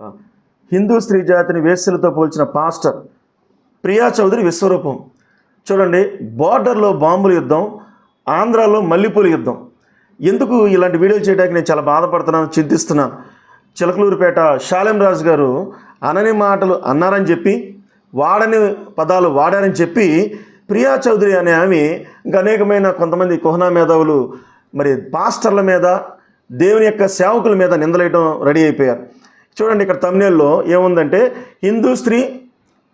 ఆ, హిందూ స్త్రీ జాతిని వేశ్యలతో పోల్చిన పాస్టర్ ప్రియా చౌదరి విశ్వరూపం. చూడండి, బోర్డర్లో బాంబుల యుద్ధం, ఆంధ్రాలో మల్లెపూల యుద్ధం. ఎందుకు ఇలాంటి వీడియోలు చేయడానికి నేను చాలా బాధపడుతున్నాను, చింతిస్తున్నాను. చిలకలూరుపేట షాలెం రాజు గారు అనని మాటలు అన్నారని చెప్పి, వాడని పదాలు వాడారని చెప్పి ప్రియా చౌదరి అనే ఆమె ఇంకా అనేకమైన కొంతమంది కుహనా మేధావులు మరి పాస్టర్ల మీద, దేవుని యొక్క సేవకుల మీద నిందలేయడం రెడీ అయిపోయారు. చూడండి, ఇక్కడ తమ్నేల్లో ఏముందంటే, హిందూ స్త్రీ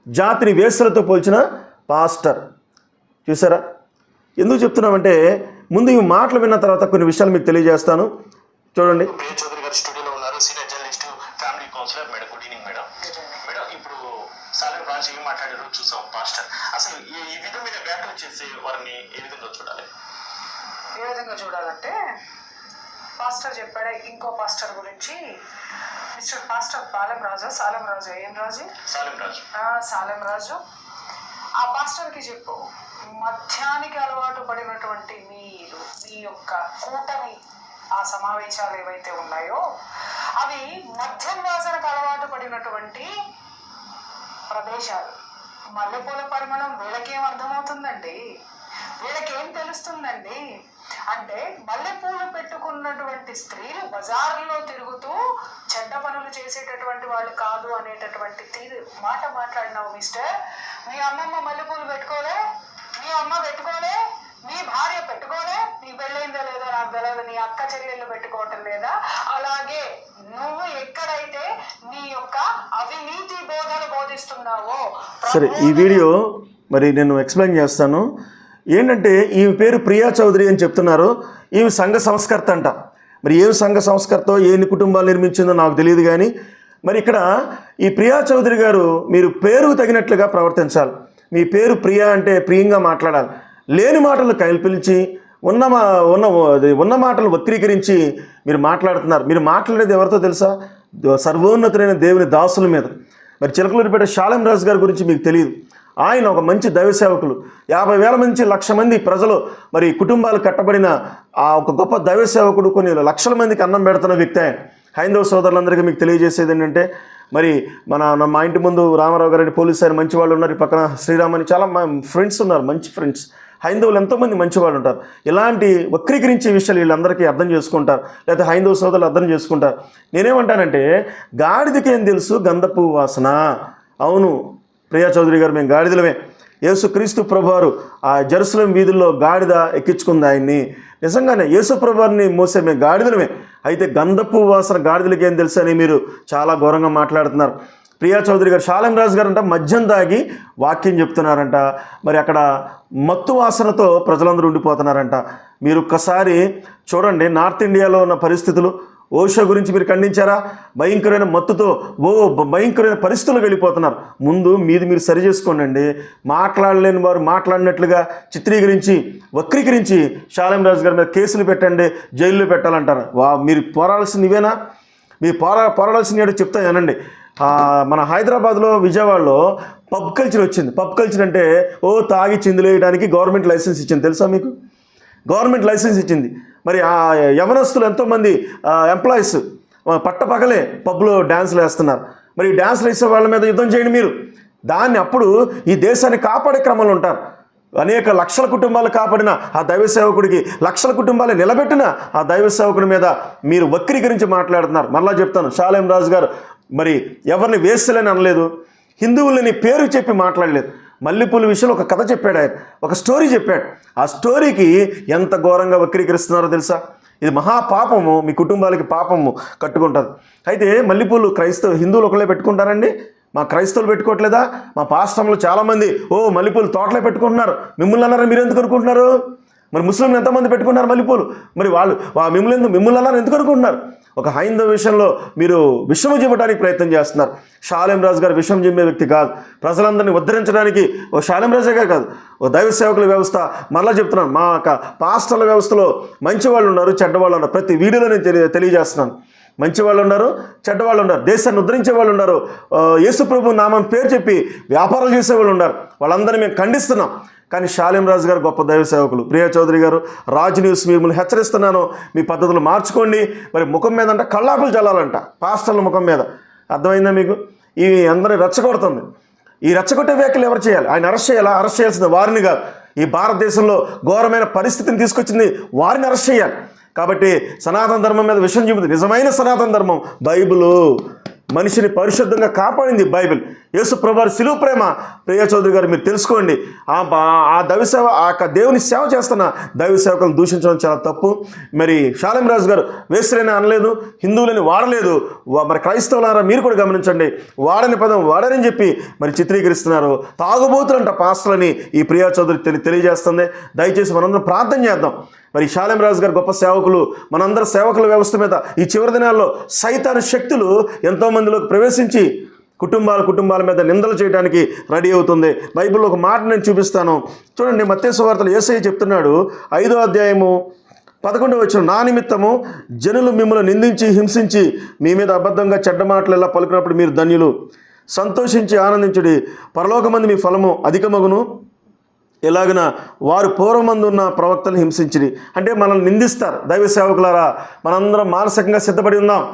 జాతిని వేశ్యలతో పోల్చిన పాస్టర్. చూసారా? ఎందుకు చెప్తున్నామంటే, ముందు ఈ మాటలు విన్న తర్వాత కొన్ని విషయాలు మీకు తెలియజేస్తాను. చూడండి. ప్రియా చౌదరి గారు స్టూడియోలో ఉన్నారు, senior journalist, family counsellor. Madam, good evening madam. Madam, ఇప్పుడు సాలెం రాజు ఏం మాట్లాడారో చూసాం. పాస్టర్ అసలు ఈ విధమైన వ్యాఖ్యలు చేసే వారిని ఏ విధంగా చూడాలి? ఏ విధంగా చూడాలంటే, పాస్టర్ చెప్పాడే ఇంకో పాస్టర్ గురించి, మిస్టర్ పాస్టర్ సాలెం రాజు, ఏం రాజు? సాలెం రాజు. ఆ పాస్టర్కి చెప్పు, మద్యానికి అలవాటు పడినటువంటి మీరు, మీ యొక్క కూటమి ఆ సమావేశాలు ఏవైతే ఉన్నాయో అవి మద్యం వాసనకు అలవాటు పడినటువంటి ప్రదేశాలు. మల్లెపూల పరిమళం వీళ్ళకేం అర్థమవుతుందండి? వీళ్ళకేం తెలుస్తుందండి? అంటే మల్లెపూలు పెట్టుకున్నటువంటి స్త్రీలు బజార్లో తిరుగుతూ చెడ్డ పనులు చేసేటటువంటి వాళ్ళు కాదు అనేటటువంటి మాట మాట్లాడినావు మిస్టర్. మీ అమ్మమ్మ మల్లెపూలు పెట్టుకోలే, మీ అమ్మ పెట్టుకోలే, మీ భార్య పెట్టుకోలే, నీ పెళ్ళైందో లేదో నాకు తెలియదు, నీ అక్క చెల్లెళ్ళు పెట్టుకోవటం లేదా? అలాగే నువ్వు ఎక్కడైతే నీ యొక్క అవినీతి బోధలు బోధిస్తున్నావో. సరే, ఈ వీడియో మరి నేను ఎక్స్ప్లెయిన్ చేస్తాను. ఏంటంటే, ఈమె పేరు ప్రియా చౌదరి అని చెప్తున్నారు. ఈమె సంఘ సంస్కర్త అంట. మరి ఏం సంఘ సంస్కర్తో, ఎన్ని కుటుంబాలు నిర్మించిందో నాకు తెలియదు. కానీ మరి ఇక్కడ ఈ ప్రియా చౌదరి గారు, మీరు పేరుకు తగినట్లుగా ప్రవర్తించాలి. మీ పేరు ప్రియా అంటే ప్రియంగా మాట్లాడాలి. లేని మాటలు కల్పించి ఉన్న మాటలు వక్రీకరించి మీరు మాట్లాడుతున్నారు. మీరు మాట్లాడేది ఎవరితో తెలుసా? సర్వోన్నతులైన దేవుని దాసుల మీద. మరి చిలకలూరిపేట షాలెం రాజు గారి గురించి మీకు తెలియదు. ఆయన ఒక మంచి దైవ సేవకులు. 50,000 నుంచి 1,00,000 మంది ప్రజలు, మరి కుటుంబాలు కట్టబడిన ఆ ఒక గొప్ప దైవ సేవకుడు, కొన్ని లక్షల మందికి అన్నం పెడుతున్న వ్యక్తి ఆయన. హైందవ సోదరులందరికీ మీకు తెలియజేసేది ఏంటంటే, మరి మా ఇంటి ముందు రామారావు గారి పోలీసు ఆయన మంచి వాళ్ళు ఉన్నారు, ఈ పక్కన శ్రీరామ్ అని చాలా ఫ్రెండ్స్ ఉన్నారు, మంచి ఫ్రెండ్స్. హైందవులు ఎంతోమంది మంచివాళ్ళు ఉంటారు. ఇలాంటి వక్రీకరించే విషయాలు వీళ్ళందరికీ అర్థం చేసుకుంటారు, లేకపోతే హైందవ సోదరులు అర్థం చేసుకుంటారు. నేనేమంటానంటే, గాడిదకేం తెలుసు గంధపు వాసన? అవును ప్రియా చౌదరి గారు, మేము గాడిదలమే. యేసుక్రీస్తు ప్రభువారు ఆ జెరూసలేం వీధుల్లో గాడిద ఎక్కించుకుంది ఆయన్ని. నిజంగానే యేసు ప్రభువారిని మోసే మేము గాడిదలమే. అయితే గంధపు వాసన గాడిదలకి ఏం తెలుసు అని మీరు చాలా ఘోరంగా మాట్లాడుతున్నారు. ప్రియా చౌదరి గారు, షాలెం రాజు గారు అంట మద్యం తాగి వాక్యం చెప్తున్నారంట. మరి అక్కడ మత్తు వాసనతో ప్రజలందరూ ఉండిపోతున్నారంట. మీరు ఒక్కసారి చూడండి, నార్త్ ఇండియాలో ఉన్న పరిస్థితులు. ఓషో గురించి మీరు ఖండించారా? భయంకరమైన మత్తుతో భయంకరమైన పరిస్థితులు వెళ్ళిపోతున్నారు. ముందు మీరు సరి చేసుకోండి. మాట్లాడలేని వారు మాట్లాడినట్లుగా చిత్రీకరించి వక్రీకరించి షాలెం రాజు గారి మీద కేసులు పెట్టండి, జైల్లో పెట్టాలంటారు. మీరు పోరాడాల్సింది ఇవేనా? మీరు పోరాడాల్సింది ఏంటో చెప్తా వినండి. మన హైదరాబాద్లో, విజయవాడలో పబ్ కల్చర్ వచ్చింది. పబ్ కల్చర్ అంటే తాగి చిందులేయడానికి గవర్నమెంట్ లైసెన్స్ ఇచ్చింది. తెలుసా మీకు? గవర్నమెంట్ లైసెన్స్ ఇచ్చింది. మరి ఆ యవనస్తులు ఎంతోమంది ఎంప్లాయీస్ పట్టపగలే పబ్లో డ్యాన్సులు వేస్తున్నారు. మరి ఈ డ్యాన్సులు వేసే వాళ్ళ మీద యుద్ధం చేయండి మీరు. దాన్ని అప్పుడు ఈ దేశాన్ని కాపాడే క్రమంలో ఉంటారు. అనేక లక్షల కుటుంబాలు కాపాడిన ఆ దైవ సేవకుడికి, లక్షల కుటుంబాలు నిలబెట్టిన ఆ దైవ సేవకుడి మీద మీరు వక్రీకరించి మాట్లాడుతున్నారు. మరలా చెప్తాను, షాలెం రాజు గారు మరి ఎవరిని వేస్తలేని అనలేదు, హిందువులని పేరు చెప్పి మాట్లాడలేదు. మల్లెపూల విషయంలో ఒక కథ చెప్పాడు ఆయన, ఒక స్టోరీ చెప్పాడు. ఆ స్టోరీకి ఎంత ఘోరంగా వక్రీకరిస్తున్నారో తెలుసా? ఇది మహాపాపము, మీ కుటుంబాలకి పాపము కట్టుకుంటుంది. అయితే మల్లెపూలు హిందువులు ఒకళ్ళే పెట్టుకుంటారండి? మా క్రైస్తవులు పెట్టుకోవట్లేదా? మా పాస్టర్లు చాలామంది మల్లెపూలు తోటలే పెట్టుకుంటున్నారు. మిమ్మల్ని అన్నారా? మీరు ఎందుకు అనుకుంటున్నారు? మరి ముస్లింలు ఎంతమంది పెట్టుకున్నారు మల్లెపూలు? మరి వాళ్ళు మిమ్మల్ని అన్నారు ఎందుకు అనుకుంటున్నారు? ఒక హైందవ విషయంలో మీరు విషము చెప్పడానికి ప్రయత్నం చేస్తున్నారు. షాలెం రాజు గారు విషం చెప్పే వ్యక్తి కాదు. ప్రజలందరినీ ఉద్ధరించడానికి ఓ షాలెం రాజు గారు కాదు, ఓ దైవ సేవకుల వ్యవస్థ. మరలా చెప్తున్నాను, మా పాస్టర్ల వ్యవస్థలో మంచి వాళ్ళు ఉన్నారు, చెడ్డవాళ్ళు ఉన్నారు. ప్రతి వీడియోలో నేను తెలియజేస్తున్నాను. మంచి వాళ్ళు ఉన్నారు, చెడ్డవాళ్ళు ఉన్నారు. దేశాన్ని ఉద్ధరించే వాళ్ళు ఉన్నారు. యేసు ప్రభు నామం పేరు చెప్పి వ్యాపారాలు చేసేవాళ్ళు ఉన్నారు. వాళ్ళందరినీ మేము ఖండిస్తున్నాం. కానీ షాలెం రాజు గారు గొప్ప దైవ సేవకులు. ప్రియా చౌదరి గారు, రాజ్ న్యూస్ మిమ్మల్ని హెచ్చరిస్తున్నాను, మీ పద్ధతులు మార్చుకోండి. మరి ముఖం మీద అంట కళ్ళాకులు చల్లాలంట, పాస్టర్ల ముఖం మీద. అర్థమైందా మీకు? ఇవి అందరిని రెచ్చగొడుతుంది. ఈ రెచ్చగొట్టే వ్యాఖ్యలు ఎవరు చేయాలి? ఆయన అరెస్ట్ చేయాలా? అరెస్ట్ చేయాల్సింది వారిని కాదు. ఈ భారతదేశంలో ఘోరమైన పరిస్థితిని తీసుకొచ్చింది వారిని అరెస్ట్ చేయాలి. కాబట్టి సనాతన ధర్మం మీద విషయం చెబుతుంది. నిజమైన సనాతన ధర్మం బైబిలు. మనిషిని పరిశుద్ధంగా కాపాడింది బైబిల్. యేసు ప్రభువారి శిలువ ప్రేమ. ప్రియా చౌదరి గారు మీరు తెలుసుకోండి. ఆ దైవ సేవ, ఆ దేవుని సేవ చేస్తున్న దైవ సేవకులను దూషించడం చాలా తప్పు. మరి షాలేం రాజు గారు వేశ్యలని అనలేదు, హిందువులని వాడలేదు. మరి క్రైస్తవులారా మీరు కూడా గమనించండి, వాడని పదం వాడని చెప్పి మరి చిత్రీకరిస్తున్నారు. తాగుబోతులంట పాస్టర్లని ఈ ప్రియా చౌదరి తెలియజేస్తుంది. దయచేసి మనందరం ప్రార్థన చేద్దాం. మరి షాలేం రాజు గారు గొప్ప సేవకులు. మనందరి సేవకుల వ్యవస్థ మీద ఈ చివరి దినాల్లో సైతాను శక్తులు ఎంతోమందిలోకి ప్రవేశించి కుటుంబాల మీద నిందలు చేయడానికి రెడీ అవుతుంది. బైబిల్లో ఒక మాట నేను చూపిస్తాను చూడండి. మత్తయి సువార్తలో యేసయ్య చెప్తున్నాడు 5వ అధ్యాయము 11వ వచనం, నా నిమిత్తము జనులు మిమ్మల్ని నిందించి హింసించి మీ మీద అబద్ధంగా చెడ్డ మాటలు ఎలా పలుకున్నప్పుడు మీరు ధన్యులు. సంతోషించి ఆనందించుడి, పరలోకమందు మీ ఫలము అధికమగును. ఇలాగన వారు పూర్వమందు ఉన్న ప్రవక్తలు హింసించిరి. అంటే మనల్ని నిందిస్తారు. దైవ సేవకులారా మనందరం మానసికంగా సిద్ధపడి ఉందాం.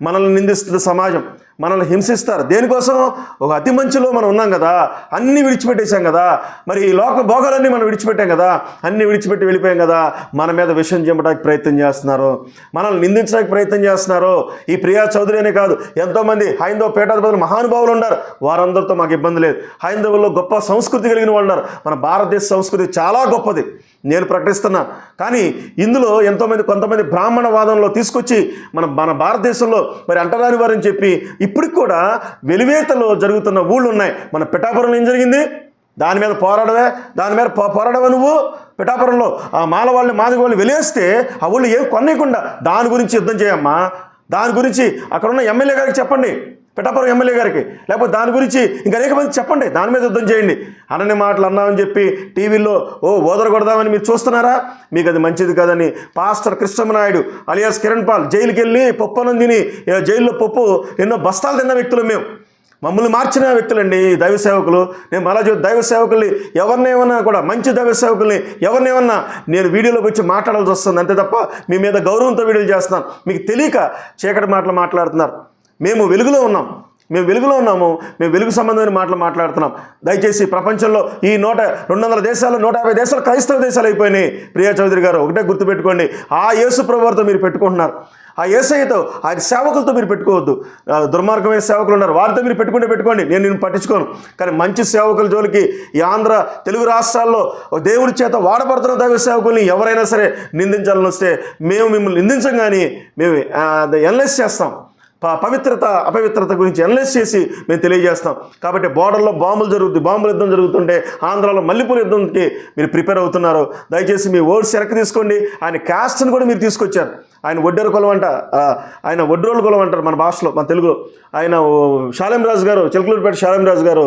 మనల్ని నిందిస్తుంది సమాజం, మనల్ని హింసిస్తారు. దేనికోసం? ఒక అతి మంచిలో మనం ఉన్నాం కదా, అన్నీ విడిచిపెట్టేశాం కదా, మరి ఈ లోక భోగాలన్నీ మనం విడిచిపెట్టాం కదా, అన్నీ విడిచిపెట్టి వెళ్ళిపోయాం కదా. మన మీద విషయం చెప్పడానికి ప్రయత్నం చేస్తున్నారు, మనల్ని నిందించడానికి ప్రయత్నం చేస్తున్నారు. ఈ ప్రియా చౌదరి అనే కాదు, ఎంతోమంది హైందవ పీఠాధిపతులు మహానుభావులు ఉన్నారు. వారందరితో మాకు ఇబ్బంది లేదు. హైందవుల్లో గొప్ప సంస్కృతి కలిగిన వాళ్ళు ఉన్నారు. మన భారతదేశ సంస్కృతి చాలా గొప్పది, నేను ప్రకటిస్తున్నా. కానీ ఇందులో కొంతమంది బ్రాహ్మణవాదంలో తీసుకొచ్చి మన భారతదేశంలో మరి అంటరాని వారని చెప్పి ఇప్పటికి కూడా వెలివేతలో జరుగుతున్న ఊళ్ళు ఉన్నాయి. మన పిఠాపురంలో ఏం జరిగింది? దాని మీద పోరాడవే నువ్వు. పిఠాపురంలో ఆ మాలవాళ్ళని మాదిగవాళ్ళు వెలివేస్తే ఆ ఊళ్ళు ఏం కొనేయకుండా దాని గురించి యుద్ధం చేయమ్మా. దాని గురించి అక్కడ ఉన్న ఎమ్మెల్యే గారికి చెప్పండి, పిఠాపురం ఎమ్మెల్యే గారికి, లేకపోతే దాని గురించి ఇంకా అనేక మంది చెప్పండి, దాని మీద యుద్ధం చేయండి. అనని మాటలు అన్నామని చెప్పి టీవీల్లో ఓదరగొడదామని మీరు చూస్తున్నారా? మీకు అది మంచిది కాదని pastor Krishnamanaidu alias Kiran Paul జైలుకి వెళ్ళి పప్పును తిని జైల్లో పప్పు ఎన్నో బస్తాలు తిన్న వ్యక్తులు మేము. మమ్మల్ని మార్చిన వ్యక్తులండి దైవ సేవకులు. నేను మళ్ళా దైవ సేవకుల్ని ఎవరినేమన్నా కూడా, మంచి దైవ సేవకుల్ని ఎవరినేమన్నా నేను వీడియోలోకి వచ్చి మాట్లాడాల్సి వస్తుంది అంతే తప్ప మీ మీద గౌరవంతో వీడియోలు చేస్తున్నాను. మీకు తెలియక చీకటి మాటలు మాట్లాడుతున్నారు. మేము వెలుగులో ఉన్నాము, మేము వెలుగు సంబంధమైన మాటలు మాట్లాడుతున్నాం. దయచేసి ప్రపంచంలో ఈ 200 దేశాలు 150 దేశాలు క్రైస్తవ దేశాలు అయిపోయినాయి. ప్రియా చౌదరి గారు ఒకటే గుర్తుపెట్టుకోండి, ఆ యేసు ప్రభువారితో మీరు పెట్టుకుంటున్నారు, ఆ యేసయ్యతో ఆయన సేవకులతో మీరు పెట్టుకోవద్దు. దుర్మార్గమైన సేవకులు ఉన్నారు, వారితో మీరు పెట్టుకోండి, నేను పట్టించుకోను. కానీ మంచి సేవకుల జోలికి ఈ ఆంధ్ర తెలుగు రాష్ట్రాల్లో దేవుడి చేత వాడబడుతున్న దైవ సేవకుల్ని ఎవరైనా సరే నిందించాలని వస్తే మేము మిమ్మల్ని నిందించం, కానీ మేము ఎనలైజ్ చేస్తాం. పవిత్రత అపవిత్రత గురించి అనలైజ్ చేసి మేము తెలియజేస్తాం. కాబట్టి బోర్డర్లో బాంబుల యుద్ధం జరుగుతుంటే ఆంధ్రాలో మల్లెపూల యుద్ధంకి మీరు ప్రిపేర్ అవుతున్నారు. దయచేసి మీ వర్డ్స్ వెనక్కి తీసుకోండి. ఆయన క్యాస్ట్ని కూడా మీరు తీసుకొచ్చారు. ఆయన ఒడ్డెర కులం అంట, ఆయన ఒడ్రోలు కులం అంటారు మన భాషలో, మన తెలుగులో. ఆయన షాలేం రాజు గారు, చిలకలూరుపేట షాలేం రాజు గారు,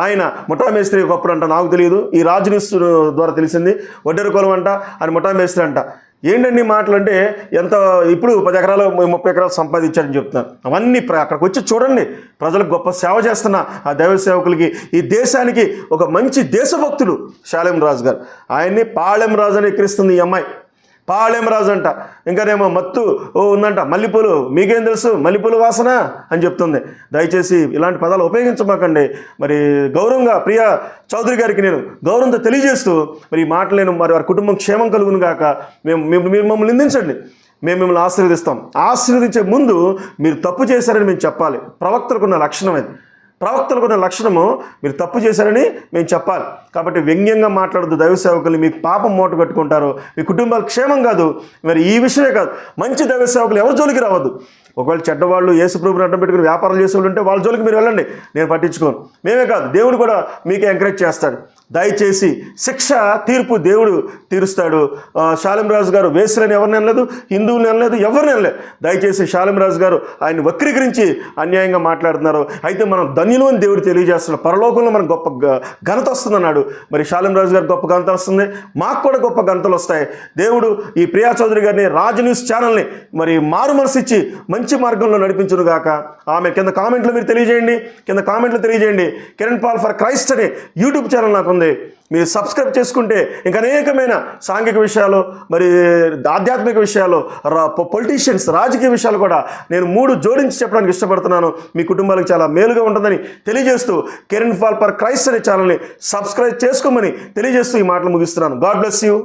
ఆయన ముఠా మేస్త్రి ఒకప్పుడు అంట, నాకు తెలియదు, ఈ రాజు న్యూస్ ద్వారా తెలిసింది. ఒడ్డెర కులం అంట, ఆయన ముఠా మేస్త్రి అంట. ఏంటండి మాటలు అంటే ఎంత ఇప్పుడు 10 ఎకరాలు 30 ఎకరాలు సంపాదించారని చెప్తున్నారు. అవన్నీ అక్కడికి వచ్చి చూడండి. ప్రజలకు గొప్ప సేవ చేస్తున్న ఆ దైవ సేవకులకి, ఈ దేశానికి ఒక మంచి దేశభక్తుడు షాలేం రాజు గారు. ఆయన్ని పాళెం రాజు అని ఎక్కిరిస్తుంది ఈ అమ్మాయి. పాళెం రాజు అంట, ఇంకానేమో మత్తు ఉందంట, మల్లెపూలు, మీకేం తెలుసు మల్లెపూలు వాసన అని చెప్తుంది. దయచేసి ఇలాంటి పదాలు ఉపయోగించమాకండి. మరి గౌరవంగా ప్రియా చౌదరి గారికి నేను గౌరవంతో తెలియజేస్తూ మరి ఈ మాటలు నేను మరి వారి కుటుంబం క్షేమం కలుగును గాక. మీరు మమ్మల్ని నిందించండి, మేము మిమ్మల్ని ఆశీర్వదిస్తాం. ఆశీర్వదించే ముందు మీరు తప్పు చేశారని మేము చెప్పాలి. ప్రవక్తలకున్న లక్షణం అది. ప్రవక్తలకున్న లక్షణము మీరు తప్పు చేశారని మేము చెప్పాలి. కాబట్టి వ్యంగ్యంగా మాట్లాడద్దు దైవ సేవకులు. మీకు పాపం మూట కట్టుకుంటారు, మీ కుటుంబాలు క్షేమం కాదు. మరి ఈ విషయమే కాదు, మంచి దైవ సేవకులు ఎవరి జోలికి రావద్దు. ఒకవేళ చెడ్డవాళ్ళు యేసు ప్రభువుని అడ్డం పెట్టుకుని వ్యాపారం చేసేవాళ్ళు ఉంటే వాళ్ళ జోలికి మీరు వెళ్ళండి, నేను పట్టించుకోను. మేమే కాదు, దేవుడు కూడా మీకే ఎంకరేజ్ చేస్తాడు. దయచేసి శిక్ష తీర్పు దేవుడు తీరుస్తాడు. షాలేం రాజు గారు వేశ్యలని ఎవరిని అనలేదు, హిందువుని అనలేదు, ఎవరిని అనలేదు. దయచేసి షాలేం రాజు గారు ఆయన వక్రీకరించి అన్యాయంగా మాట్లాడుతున్నారు. అయితే మనం ధన్యులు అని దేవుడు తెలియజేస్తున్నాడు. పరలోకంలో మనకు గొప్ప ఘనత వస్తుందన్నాడు. మరి షాలేం రాజు గారు గొప్ప ఘనత వస్తుంది, మాకు కూడా గొప్ప ఘనతలు వస్తాయి. దేవుడు ఈ ప్రియా చౌదరి గారిని, రాజు న్యూస్ ఛానల్ని మరి మారు మనసు ఇచ్చి మంచి మార్గంలో నడిపించును గాక. ఆమె కింద కామెంట్లో మీరు తెలియజేయండి, కిరణ్ పాల్ ఫర్ క్రైస్ట్ అనే యూట్యూబ్ ఛానల్ నాకు ఉంది. మీరు సబ్స్క్రైబ్ చేసుకుంటే ఇంకా అనేకమైన సాంఘిక విషయాలు, మరి ఆధ్యాత్మిక విషయాలు, పొలిటీషియన్స్, రాజకీయ విషయాలు కూడా నేను 3 జోడించి చెప్పడానికి ఇష్టపడుతున్నాను. మీ కుటుంబాలకు చాలా మేలుగా ఉంటుందని తెలియజేస్తూ కిరణ్ పాల్ ఫర్ క్రైస్ట్ అనే ఛానల్ని సబ్స్క్రైబ్ చేసుకోమని తెలియజేస్తూ ఈ మాటలు ముగిస్తున్నాను. God bless you.